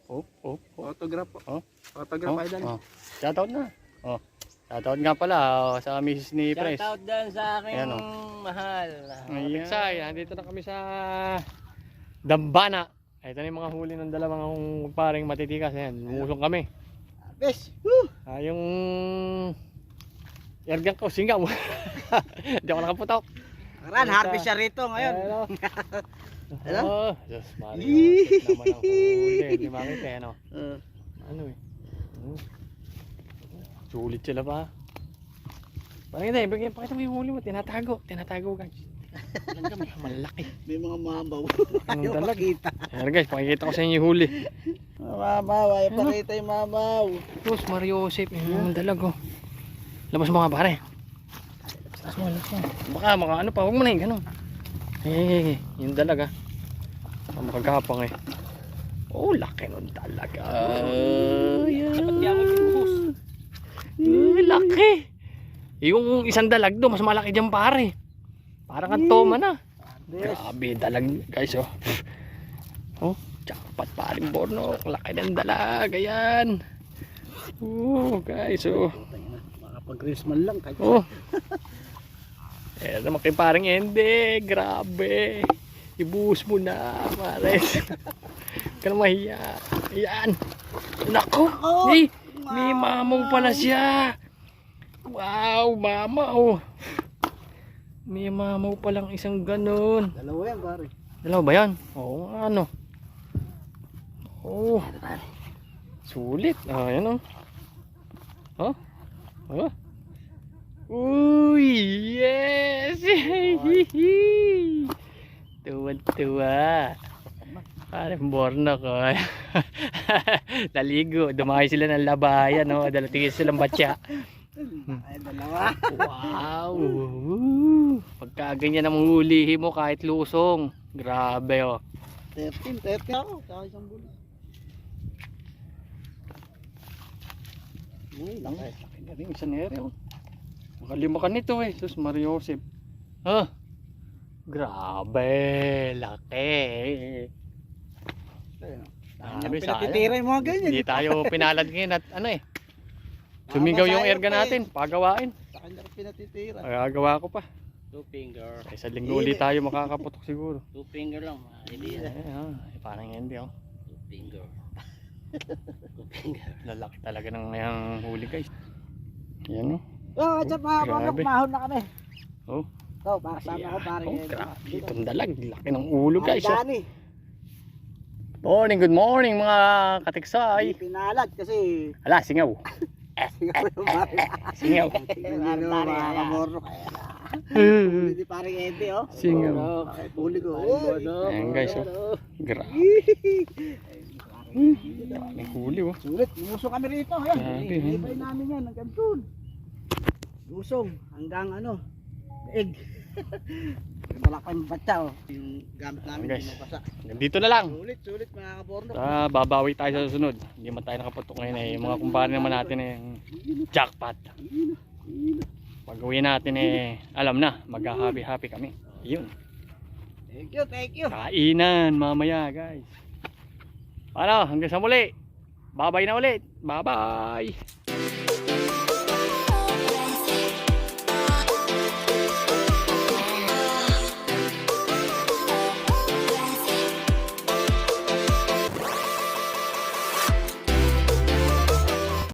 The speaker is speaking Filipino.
Autograph po. Oh. Autograph idol. Shoutout na. Shoutout nga pala sa misis ni Pres. Shoutout din sa aking Ayan, mahal. Ayan. Dito na kami sa Dambana. Ito na yung mga huli ng dalawang paring matitikas. Ayan, lumusong kami. Bes. Yung ergang ko, singaw. Hindi ako nakaputok. Karan, harvest siya rito ngayon. Ano? Oh, Diyos Mario. Naman ang huli. Hindi makita, ano? Ano eh? Sulit sila pa. Pakita mo yung huli mo. Tinatago guys. Malaki. May mga mamaw. Anong talaga? Ayan guys, pakikita ko sa inyo yung huli. Mamaw, ay pakita yung mamaw. Tapos Mario Joseph, yung dalag oh. Labas mo nga pare. Labas mo. Baka ano pa, huwag mo na yung gano'n. Yung dalag ah. Makagapang eh. Oh, laki nun talaga. Dapat di ako ibuhos. Laki. Yung isang dalag do, mas malaki dyan pare. Parang ang toma na. Grabe dalag guys oh. Oh, jackpot paring Bornok. Laki ng dalag. Ayan. Oh guys oh. Makapag-Christmas lang kahit. Oh. Naman kay paring Ende. Grabe. Ibuhos mo na pare. Ka na mahiya. Ayan. Nako. May mamaw pala siya. Wow, mamaw. May mamaw palang isang ganun. Dalawa yan pare. Dalawa ba yan? Oo, ano? Oh. Sulit. Yan oh. Uy, yes. Tuwa. Parang Bornok ko. Naligo. Dumahay sila ng labayan. No? Dalatingin silang batya. Ay, dalawa. Wow. Pagkaganyan ang hulihin mo kahit lusong. Grabe oh. 13 ako. Saka isang bulo. Laki na rin. Isang ere oh. Makalima ka nito eh. Sus Mario Joseph. Grabe. Laki. Pinatitira yung mga ganyan. Hindi tayo pinalad ngayon at ano eh. Sumigaw yung erga natin. Pagawain. Sa kanya rin pinatitira. Gagawa ko pa. 2 finger. Sa linggo ulit tayo makakaputok siguro. 2 finger lang. Hindi na. Parang hindi oh. 2 finger. 2 finger. Lalaki talaga ng ngayang huli guys. Yan oh. At Grabe. mahon na kami. Oh. Sama ko pare. Grabe. Itong dalag. Laki ng ulo guys oh. Dani. Good morning mga katiksay. Pinalad kasi. Ala, singaw. Singaw. Hindi parang ente oh. Singaw. Huli ko. Ayan guys oh. Grabe. May huli oh. Sulit, lusong kami rito. Grabe, Ibay namin yan hanggang doon. Lusong hanggang egg. Malakang batya oh. Yung gamit namin Guys. mapasa. Dito na lang. Sulit mga kaborno. Babawi tayo sa susunod. Hindi man tayo nakaputok ngayon eh. Yung mga kumpare naman natin eh. Jackpot. Pag-uwi natin eh. Alam na. Mag-happy kami. Yun. Thank you. Kainan mamaya guys. Hanggang sa muli. Bye-bye na ulit. Bye-bye.